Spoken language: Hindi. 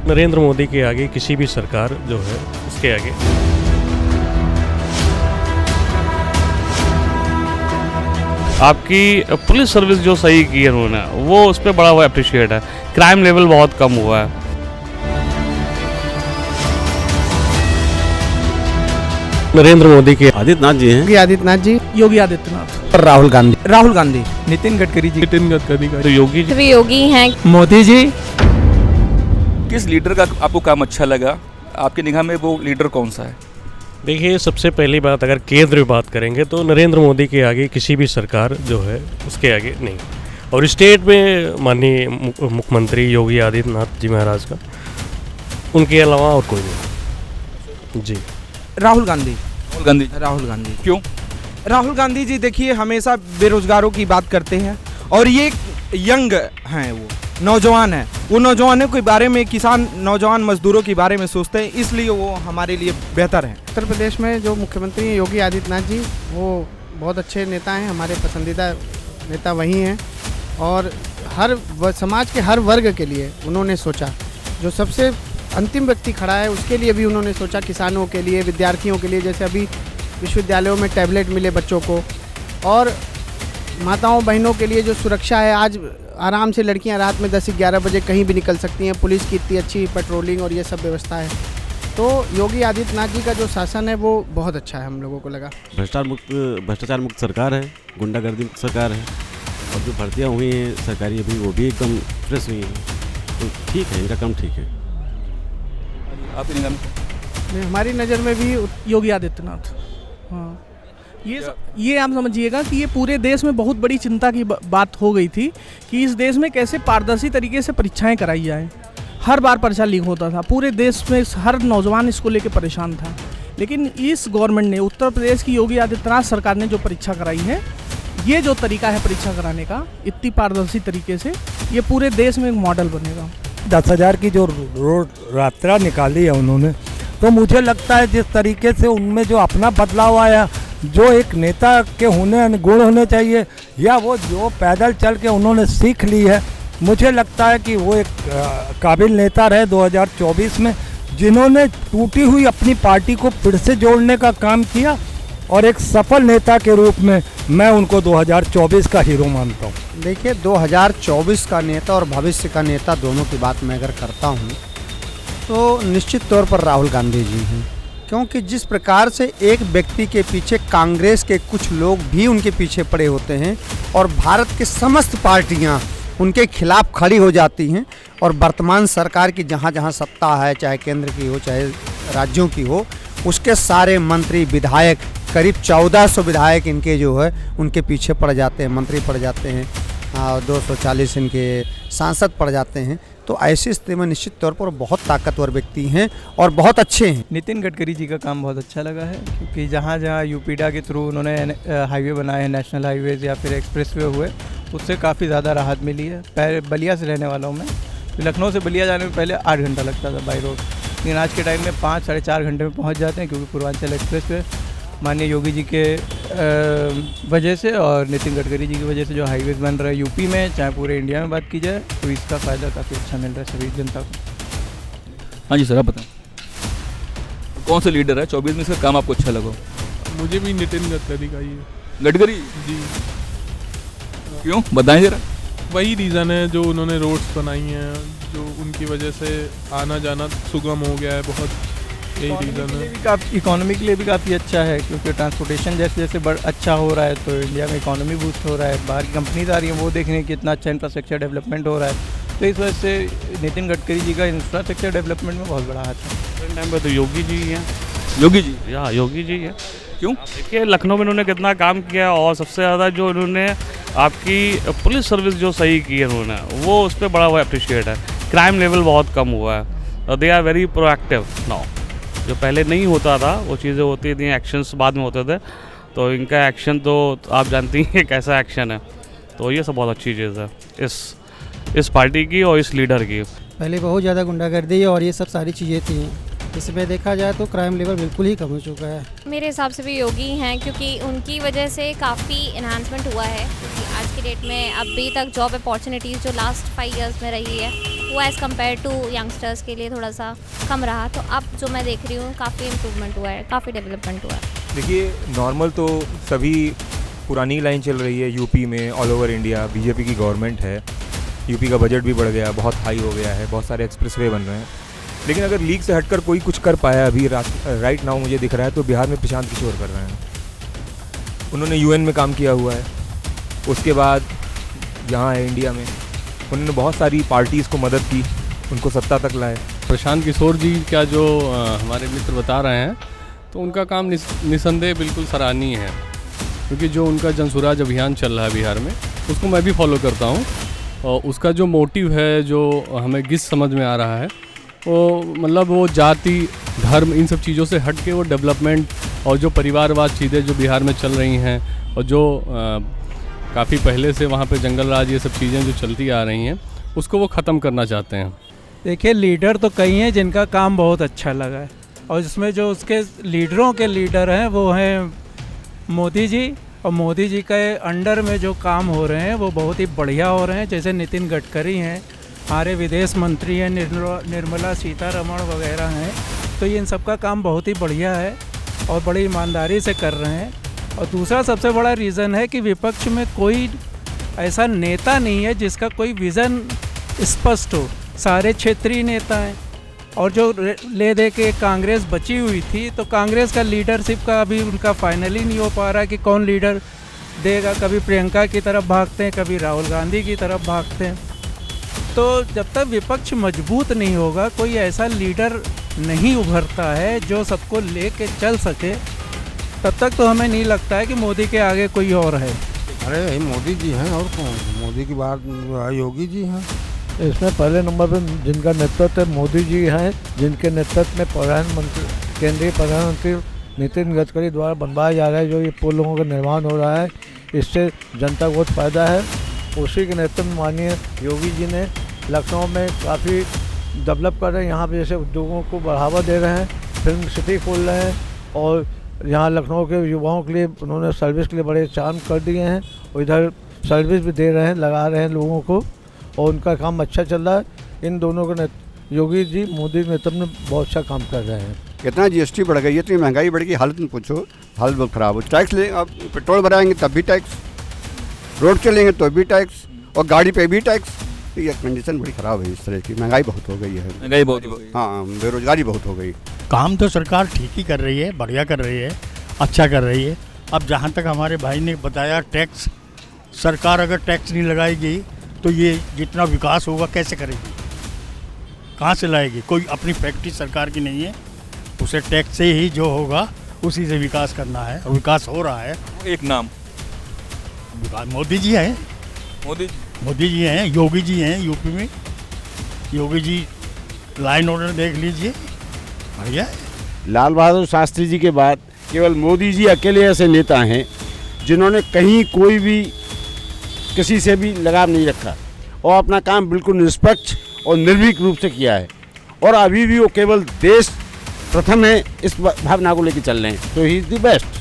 नरेंद्र मोदी के आगे किसी भी सरकार जो है उसके आगे। आपकी पुलिस सर्विस जो सही की है उन्होंने, वो उस पर बड़ा वो अप्रिशिएट है। क्राइम लेवल बहुत कम हुआ है। नरेंद्र मोदी के आदित्यनाथ जी हैं। योगी आदित्यनाथ जी, योगी आदित्यनाथ, और राहुल गांधी, नितिन गडकरी जी, तो योगी जी, भी योगी हैं। मोदी जी। किस लीडर का आपको काम अच्छा लगा? आपकी निगाह में वो लीडर कौन सा है? देखिए, सबसे पहली बात अगर केंद्र में बात करेंगे तो नरेंद्र मोदी के आगे किसी भी सरकार जो है उसके आगे नहीं। और स्टेट में माननीय मुख्यमंत्री योगी आदित्यनाथ जी महाराज का, उनके अलावा और कोई नहीं जी। राहुल गांधी। क्यों? राहुल गांधी जी देखिए हमेशा बेरोजगारों की बात करते हैं और ये यंग हैं, वो नौजवान हैं, वो नौजवानों के बारे में, किसान नौजवान मजदूरों के बारे में सोचते हैं, इसलिए वो हमारे लिए बेहतर हैं। उत्तर प्रदेश में जो मुख्यमंत्री हैं योगी आदित्यनाथ जी, वो बहुत अच्छे नेता हैं, हमारे पसंदीदा नेता वही हैं। और समाज के हर वर्ग के लिए उन्होंने सोचा, जो सबसे अंतिम व्यक्ति खड़ा है उसके लिए भी उन्होंने सोचा, किसानों के लिए, विद्यार्थियों के लिए। जैसे अभी विश्वविद्यालयों में टैबलेट मिले बच्चों को, और माताओं बहनों के लिए जो सुरक्षा है, आज आराम से लड़कियां रात में 10-11 बजे कहीं भी निकल सकती हैं, पुलिस की इतनी अच्छी पेट्रोलिंग और ये सब व्यवस्था है। तो योगी आदित्यनाथ जी का जो शासन है वो बहुत अच्छा है, हम लोगों को लगा। भ्रष्टाचार मुक्त सरकार है, गुंडागर्दी मुक्त सरकार है, और जो भर्तियाँ हुई हैं सरकारी अभी वो भी एकदम फ्रेश हुई हैं, तो ठीक है, इनका काम ठीक है। आपकी निगाह में? हमारी नज़र में भी योगी आदित्यनाथ। हाँ, ये आप समझिएगा कि ये पूरे देश में बहुत बड़ी चिंता की बात हो गई थी कि इस देश में कैसे पारदर्शी तरीके से परीक्षाएं कराई जाएं। हर बार पर्चा लीक होता था, पूरे देश में हर नौजवान इसको लेकर परेशान था। लेकिन इस गवर्नमेंट ने, उत्तर प्रदेश की योगी आदित्यनाथ सरकार ने जो परीक्षा कराई है, ये जो तरीका है परीक्षा कराने का, इतनी पारदर्शी तरीके से, ये पूरे देश में एक मॉडल बनेगा। 10,000 की जो रोड यात्रा निकाली है उन्होंने, तो मुझे लगता है जिस तरीके से उनमें जो अपना बदलाव आया, जो एक नेता के गुण होने चाहिए, या वो जो पैदल चल के उन्होंने सीख ली है, मुझे लगता है कि वो एक काबिल नेता रहे 2024 में, जिन्होंने टूटी हुई अपनी पार्टी को फिर से जोड़ने का काम किया। और एक सफल नेता के रूप में मैं उनको 2024 का हीरो मानता हूँ। देखिए 2024 का नेता और भविष्य का नेता दोनों की बात मैं अगर करता हूँ तो निश्चित तौर पर राहुल गांधी जी हैं, क्योंकि जिस प्रकार से एक व्यक्ति के पीछे कांग्रेस के कुछ लोग भी उनके पीछे पड़े होते हैं और भारत के समस्त पार्टियां उनके खिलाफ खड़ी हो जाती हैं, और वर्तमान सरकार की जहां जहां सत्ता है, चाहे केंद्र की हो चाहे राज्यों की हो, उसके सारे मंत्री विधायक, करीब 1400 विधायक इनके जो है उनके पीछे पड़ जाते हैं, मंत्री पड़ जाते हैं, 240 इनके सांसद पड़ जाते हैं। तो ऐसी स्थिति में निश्चित तौर पर बहुत ताकतवर व्यक्ति हैं और बहुत अच्छे हैं। नितिन गडकरी जी का काम बहुत अच्छा लगा है, क्योंकि जहाँ जहाँ यूपीडा के थ्रू उन्होंने हाईवे बनाए हैं, नेशनल हाईवेज या फिर एक्सप्रेसवे हुए, उससे काफ़ी ज़्यादा राहत मिली है। पहले बलिया से रहने वाला हूँ मैं, लखनऊ से बलिया जाने में पहले 8 घंटा लगता था बाई रोड, लेकिन आज के टाइम में 5-4.5 घंटे में पहुँच जाते हैं, क्योंकि पूर्वांचल एक्सप्रेसवे माननीय योगी जी के वजह से और नितिन गडकरी जी की वजह से जो हाईवेज बन रहा है यूपी में, चाहे पूरे इंडिया में बात की जाए, तो इसका फ़ायदा काफ़ी अच्छा मिल रहा है सभी जनता को। हाँ जी सर, आप बताएं कौन सा लीडर है 24 में इसका काम आपको अच्छा लगा? मुझे भी नितिन गडकरी का ही है। गडकरी जी। क्यों, बताएं जरा। वही रीज़न है, जो उन्होंने रोड्स बनाई हैं, जो उनकी वजह से आना जाना सुगम हो गया है बहुत, यही रीज़न है। इकोनॉमी के लिए भी काफ़ी अच्छा है, क्योंकि ट्रांसपोर्टेशन जैसे जैसे अच्छा हो रहा है तो इंडिया में इकोनॉमी बूस्ट हो रहा है, बाहर की कंपनीज आ रही हैं, वो देखने की इतना अच्छा इंफ्रास्ट्रक्चर डेवलपमेंट हो रहा है, तो इस वजह से नितिन गडकरी जी का इंफ्रास्ट्रक्चर डेवलपमेंट में बहुत बड़ा हाथ है। टाइम पे तो योगी जी हैं। योगी जी? या योगी जी है। क्यों? देखिए, लखनऊ में उन्होंने कितना काम किया, और सबसे ज़्यादा जो उन्होंने आपकी पुलिस सर्विस जो सही की है उन्होंने, वो उस पर बड़ा वो अप्रिशिएट है। क्राइम लेवल बहुत कम हुआ है, they are very proactive now. जो पहले नहीं होता था वो चीज़ें होती थी, एक्शंस बाद में होते थे, तो इनका एक्शन तो आप जानती हैं कैसा एक्शन है, तो ये सब बहुत अच्छी चीज़ है इस पार्टी की और इस लीडर की। पहले बहुत ज़्यादा गुंडागर्दी और ये सब सारी चीज़ें थी, इसमें देखा जाए तो क्राइम लेवल बिल्कुल ही कम हो चुका है। मेरे हिसाब से भी योगी हैं, क्योंकि उनकी वजह से काफ़ी इन्हांसमेंट हुआ है, क्योंकि आज की डेट में अभी तक जॉब अपॉर्चुनिटीज़ जो लास्ट 5 इयर्स में रही है वो एज़ कम्पेयर टू यंगस्टर्स के लिए थोड़ा सा कम रहा। तो अब जो मैं देख रही हूँ काफ़ी इम्प्रूवमेंट हुआ है, काफ़ी डेवलपमेंट हुआ है। देखिए नॉर्मल तो सभी पुरानी लाइन चल रही है यूपी में, ऑल ओवर इंडिया बीजेपी की गवर्नमेंट है, यूपी का बजट भी बढ़ गया, बहुत हाई हो गया है, बहुत सारे एक्सप्रेसवे बन रहे हैं। लेकिन अगर लीग से हटकर कोई कुछ कर पाया अभी राइट नाउ मुझे दिख रहा है तो बिहार में प्रशांत किशोर कर रहे हैं। उन्होंने यूएन में काम किया हुआ है, उसके बाद यहाँ है इंडिया में, उन्होंने बहुत सारी पार्टीज़ को मदद की, उनको सत्ता तक लाए। प्रशांत किशोर जी का जो हमारे मित्र बता रहे हैं तो उनका काम निसंदेह बिल्कुल सराहनीय है, क्योंकि जो उनका जनसुराज अभियान चल रहा है बिहार में उसको मैं भी फॉलो करता हूँ। और उसका जो मोटिव है, जो हमें गिस समझ में आ रहा है, वो मतलब वो जाति धर्म इन सब चीज़ों से हट के वो डेवलपमेंट और जो परिवारवाद चीज़ें जो बिहार में चल रही हैं और जो काफ़ी पहले से वहाँ पे जंगल राज ये सब चीज़ें जो चलती आ रही हैं उसको वो ख़त्म करना चाहते हैं। देखिए लीडर तो कई हैं जिनका काम बहुत अच्छा लगा है, और इसमें जो उसके लीडरों के लीडर हैं वो हैं मोदी जी, और मोदी जी के अंडर में जो काम हो रहे हैं वो बहुत ही बढ़िया हो रहे हैं। जैसे नितिन गडकरी हैं, हमारे विदेश मंत्री हैं, निर्मला सीतारमण वगैरह हैं, तो ये इन सब का काम बहुत ही बढ़िया है और बड़ी ईमानदारी से कर रहे हैं। और दूसरा सबसे बड़ा रीज़न है कि विपक्ष में कोई ऐसा नेता नहीं है जिसका कोई विज़न स्पष्ट हो, सारे क्षेत्रीय नेता हैं। और जो ले दे के कांग्रेस बची हुई थी, तो कांग्रेस का लीडरशिप का अभी उनका फाइनली नहीं हो पा रहा कि कौन लीडर देगा। कभी प्रियंका की तरफ भागते हैं, कभी राहुल गांधी की तरफ भागते हैं। तो जब तक विपक्ष मजबूत नहीं होगा, कोई ऐसा लीडर नहीं उभरता है जो सबको लेके चल सके, तब तक तो हमें नहीं लगता है कि मोदी के आगे कोई और है। अरे मोदी जी हैं, और कौन? मोदी की बात योगी जी हैं। इसमें पहले नंबर पर जिनका नेतृत्व मोदी जी हैं, जिनके नेतृत्व में प्रधानमंत्री केंद्रीय प्रधानमंत्री नितिन गडकरी द्वारा बनवाया जा रहा है, जो ये पुलों का निर्माण हो रहा है, इससे जनता को बहुत फ़ायदा है। उसी के नेतृत्व में माननीय योगी जी ने लखनऊ में काफ़ी डेवलप कर रहे हैं, यहाँ पे जैसे उद्योगों को बढ़ावा दे रहे हैं, फिल्म सिटी खोल रहे हैं, और यहाँ लखनऊ के युवाओं के लिए उन्होंने सर्विस के लिए बड़े चांद कर दिए हैं, और इधर सर्विस भी दे रहे हैं, लगा रहे हैं लोगों को, और उनका काम अच्छा चल रहा है। इन दोनों के योगी जी मोदी के नेतृत्व में बहुत अच्छा काम कर रहे हैं। कितना जीएसटी बढ़ गई है, इतनी महंगाई बढ़ गई, हालत में पूछो, हालत बहुत ख़राब हो। टैक्स ले, अब पेट्रोल भराएंगे तब भी टैक्स, रोड चलेंगे तो भी टैक्स, और गाड़ी पे भी टैक्स। ये कंडीशन बड़ी ख़राब है, इस तरह की महंगाई बहुत हो गई है। महंगाई बहुत हो गई, हाँ, बेरोजगारी बहुत हो गई। काम तो सरकार ठीक ही कर रही है, बढ़िया कर रही है, अच्छा कर रही है। अब जहाँ तक हमारे भाई ने बताया, टैक्स, सरकार अगर टैक्स नहीं लगाएगी तो ये जितना विकास होगा कैसे करेगी, कहाँ से लाएगी? कोई अपनी फैक्ट्री सरकार की नहीं है, उसे टैक्स से ही जो होगा उसी से विकास करना है, और विकास हो रहा है। एक नाम मोदी जी हैं, मोदी जी हैं, योगी जी हैं यूपी में, योगी जी लाइन ऑर्डर देख लीजिए, बढ़िया। लाल बहादुर शास्त्री जी के बाद केवल मोदी जी अकेले ऐसे नेता हैं जिन्होंने कहीं कोई भी किसी से भी लगाव नहीं रखा, और अपना काम बिल्कुल निष्पक्ष और निर्भीक रूप से किया है, और अभी भी वो केवल देश प्रथम है इस भावना को लेकर चल रहे हैं। तो ही इज़ द बेस्ट।